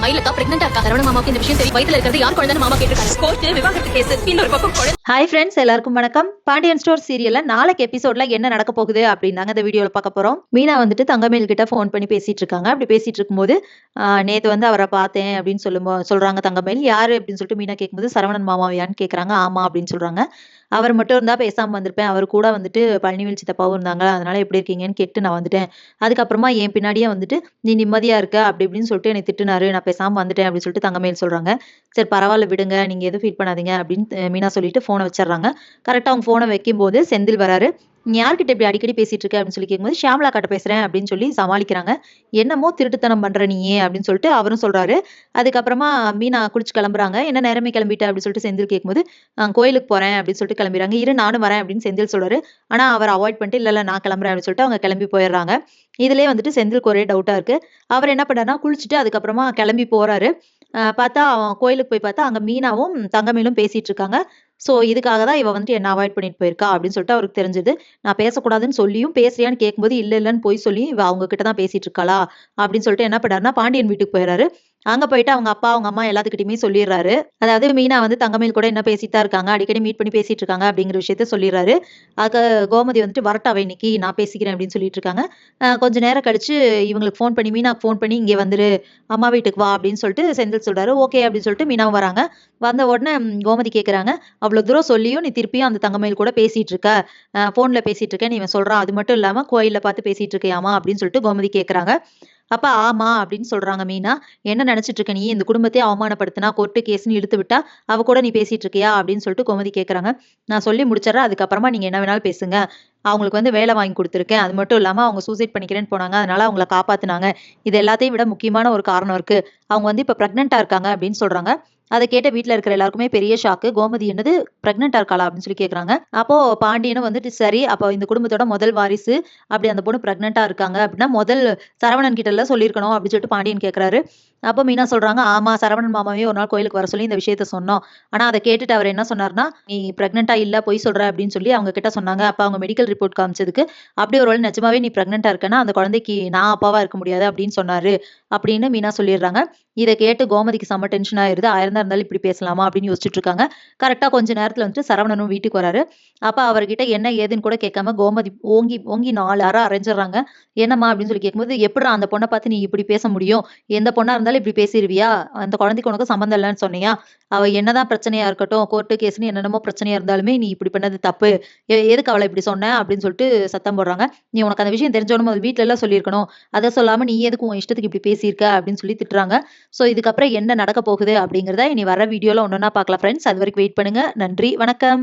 மயிலக்கா பிரெக்னெண்டா இருக்கா. சரவண மாமாவுக்கு இந்த விஷயம் தெரியும். வயித்துல இருக்கிறது யார் குழந்தைன்னு மாமா கேட்டிருக்காங்க. கோர்ட் விவாகரத்து கேஸ் இன்னொரு பக்கம் குழந்தை. ஹாய் ஃப்ரெண்ட்ஸ், எல்லாருக்கும் வணக்கம். பாண்டியன் ஸ்டோர் சீரியல்ல நாளைக்கு எபிசோட்ல என்ன நடக்க போகுது அப்படின்னாங்க இந்த வீடியோல பார்க்க போறோம். மீனா வந்துட்டு தங்கமேல் கிட்ட ஃபோன் பண்ணி பேசிட்டு இருக்காங்க. அப்படி பேசிட்டு இருக்கும்போது நேத்து வந்து அவரை பார்த்தேன் அப்படின்னு சொல்றாங்க தங்கமேல். யாரு அப்படின்னு சொல்லிட்டு மீனா கேட்கும்போது சரவணன் மாமாவையான்னு கேட்கறாங்க. ஆமா அப்படின்னு சொல்றாங்க. அவர் மட்டும் இருந்தா பேசாம வந்திருப்பேன். அவர் கூட வந்துட்டு பழனிவேல் சித்தப்பாவும் இருந்தாங்க. அதனால எப்படி இருக்கீங்கன்னு கேட்டு நான் வந்துட்டேன். அதுக்கப்புறமா என் பின்னாடியே வந்துட்டு நீ நிம்மதியா இருக்க அப்படி இப்படின்னு சொல்லிட்டு என்னை திட்டுனாரு. நான் பேசாம வந்துட்டேன் அப்படின்னு சொல்லிட்டு தங்கமேல் சொல்றாங்க. சரி பரவாயில்ல விடுங்க, நீங்க எதுவும் ஃபீல் பண்ணாதீங்க அப்படின்னு மீனா சொல்லிட்டு போனை வச்சிடுறாங்க. கரெக்டா அவங்க போனை வைக்கும்போது செந்தில் வராரு. நீ யார்கிட்ட இப்படி அடிக்கடி பேசிட்டு இருக்க அப்படின்னு சொல்லி கேட்கும்போது ஷியாமலா கிட்ட பேசுறேன் அப்படின்னு சொல்லி சமாளிக்கிறாங்க. என்னமோ திருட்டுத்தனம் பண்ற நீயே அப்படின்னு சொல்லிட்டு அவரும் சொல்றாரு. அதுக்கப்புறமா மீனா குளிச்சு கிளம்புறாங்க. என்ன நேரமே கிளம்பிட்ட அப்படின்னு சொல்லிட்டு செந்தில் கேட்கும்போது கோயிலுக்கு போறேன் அப்படின்னு சொல்லிட்டு கிளம்பிடுறாங்க. இரு நானும் வரேன் அப்படின்னு செந்தில் சொல்றாரு. ஆனா அவர் அவாய்ட் பண்ணிட்டு இல்ல நான் கிளம்புறேன் அப்படின்னு சொல்லிட்டு அவங்க கிளம்பி போயிடுறாங்க. இதுலயே வந்துட்டு செந்திலுக்கு ஒரே டவுட்டா இருக்கு. அவர் என்ன பண்ணாருன்னா குளிச்சுட்டு அதுக்கப்புறமா கிளம்பி போறாரு. பார்த்தா அவன் கோயிலுக்கு போய் பார்த்தா அங்க மீனாவும் தங்கமேலும் பேசிட்டு இருக்காங்க. சோ இதுக்காக தான் இவ வந்துட்டு என்ன அவாய்ட் பண்ணிட்டு போயிருக்கா அப்படின்னு சொல்லிட்டு அவருக்கு தெரிஞ்சது. நான் பேசக்கூடாதுன்னு சொல்லியும் பேசுறியான்னு கேட்கும்போது இல்லன்னு போய் சொல்லி இவ அவங்க கிட்ட தான் பேசிட்டு இருக்காளா அப்படின்னு சொல்லிட்டு என்ன பண்ணாருன்னா பாண்டியன் வீட்டுக்கு போயிடுறாரு. அங்க போயிட்டு அவங்க அப்பா அவங்க அம்மா எல்லாத்துக்கிட்டையுமே சொல்லிடுறாரு. அதாவது மீனா வந்து தங்கமேல் கூட என்ன பேசிட்டு தான் இருக்காங்க, அடிக்கடி மீட் பண்ணி பேசிட்டு இருக்காங்க அப்படிங்கிற விஷயத்த சொல்லிடுறாரு. அதுக்கு கோமதி வந்துட்டு வரட்டாவே இன்னைக்கு நான் பேசிக்கிறேன் அப்படின்னு சொல்லிட்டு இருக்காங்க. கொஞ்ச நேரம் கழிச்சு இவங்களுக்கு ஃபோன் பண்ணி மீனாக்கு ஃபோன் பண்ணி இங்கே வந்துரு அம்மா வீட்டுக்கு வா அப்படின்னு சொல்லிட்டு செந்தில் சொல்றாரு. ஓகே அப்படின்னு சொல்லிட்டு மீனாவும் வராங்க. வந்த உடனே கோமதி கேட்குறாங்க, அவ்வளோ தூரம் சொல்லியும் நீ திருப்பியும் அந்த தங்கமேல் கூட பேசிட்டு இருக்க, ஃபோன்ல பேசிட்டு இருக்க, நீ இவன் சொல்றான். அது மட்டும் இல்லாம கோயில்ல பார்த்து பேசிட்டு இருக்கியாமா அப்படின்னு சொல்லிட்டு கோமதி கேட்குறாங்க. அப்ப ஆமா அப்படின்னு சொல்றாங்க மீனா. என்ன நினைச்சிட்டு இருக்க நீ? இந்த குடும்பத்தையே அவமானப்படுத்தினா கோர்ட்டு கேஸ்ன்னு இழுத்து விட்டா அவ கூட நீ பேசிட்டு இருக்கியா அப்படின்னு சொல்லிட்டு கோமதி கேட்கறாங்க. நான் சொல்லி முடிச்சிடறேன். அதுக்கப்புறமா நீங்க என்ன வேணாலும் பேசுங்க. அவங்களுக்கு வந்து வேலை வாங்கி கொடுத்துருக்கேன். அது மட்டும் இல்லாம அவங்க சூசைட் பண்ணிக்கிறேன்னு போனாங்க. அதனால அவங்கள காப்பாத்துனாங்க. இது எல்லாத்தையும் விட முக்கியமான ஒரு காரணம் இருக்கு. அவங்க வந்து இப்ப பிரெக்னென்ட்டா இருக்காங்க அப்படின்னு சொல்றாங்க. அதை கேட்ட வீட்டுல இருக்கிற எல்லாருக்குமே பெரிய ஷாக்கு. கோமதி என்னது பிரெக்னென்ட்டா இருக்காளா அப்படின்னு சொல்லி கேக்குறாங்க. அப்போ பாண்டியனும் வந்துட்டு சரி அப்போ இந்த குடும்பத்தோட முதல் வாரிசு அப்படி அந்த பொண்ணு பிரெக்னென்ட்டா இருக்காங்க அப்படின்னா முதல் சரவணன் கிட்ட எல்லாம் சொல்லியிருக்கணும் அப்படின்னு சொல்லிட்டு பாண்டியன் கேக்குறாரு. அப்போ மீனா சொல்றாங்க ஆமா சரவணன் மாமாவே ஒரு நாள் கோயிலுக்கு வர சொல்லி இந்த விஷயத்த சொன்னோம். ஆனா அதை கேட்டுட்டு அவர் என்ன சொன்னார்னா நீ பிரெக்னென்ட்டா இல்ல பொய் சொல்ற அப்படின்னு சொல்லி அவங்க கிட்ட சொன்னாங்க. அப்ப அவங்க மெடிக்கல் ரிப்போர்ட் காமிச்சதுக்கு அப்படி ஒரு வேளை நிஜமாவே நீ பிரெக்னென்ட்டா இருக்கனா அந்த குழந்தைக்கு நான் அப்பாவா இருக்க முடியாது அப்படின்னு சொன்னாரு அப்படின்னு மீனா சொல்லிடுறாங்க. இதை கேட்டு கோமதிக்கு செம்ம டென்ஷன் ஆயிருது. ஆயிரம் தான் இருந்தாலும் இப்படி பேசலாமா அப்படின்னு யோசிச்சுட்டு இருக்காங்க. கரெக்டா கொஞ்ச நேரத்துல வந்துட்டு சரவணனும் வீட்டுக்கு வராரு. அப்ப அவர்கிட்ட என்ன ஏதுன்னு கூட கேட்காம கோமதி ஓங்கி ஓங்கி 4 அறை அரைஞ்சிடுறாங்க. என்னம்மா அப்படின்னு சொல்லி கேட்கும்போது எப்படிடா அந்த பொண்ணை பார்த்து நீ இப்படி பேச முடியும்? எந்த பொண்ணா இருந்தாலும் இப்படி பேசிருவியா? அந்த குழந்தைக்கு உனக்கு சம்மந்தம் இல்லைன்னு சொன்னியா? அவ என்னதான் பிரச்சனையா இருக்கட்டும், கோர்ட்டு கேஸ்ன்னு என்னென்னமோ பிரச்சனையா இருந்தாலுமே நீ இப்படி பண்ணது தப்பு. எதுக்கு அவளை இப்படி சொன்ன அப்படின்னு சொல்லிட்டு சத்தம் போடுறாங்க. நீ உனக்கு அந்த விஷயம் தெரிஞ்சோன்னு அது வீட்ல எல்லாம் சொல்லியிருக்கணும். அதை சொல்லாம நீ எதுக்கு உன் இஷ்டத்துக்கு இப்படி பேசியிருக்க அப்படின்னு சொல்லி திட்டுறாங்க. சோ இதுக்கப்புறம் என்ன நடக்க போகுது அப்படிங்கிறத இனி வர வீடியோல ஒன்னொன்னா பார்க்கலாம் ஃப்ரெண்ட்ஸ். அது வரைக்கும் வெயிட் பண்ணுங்க. நன்றி, வணக்கம்.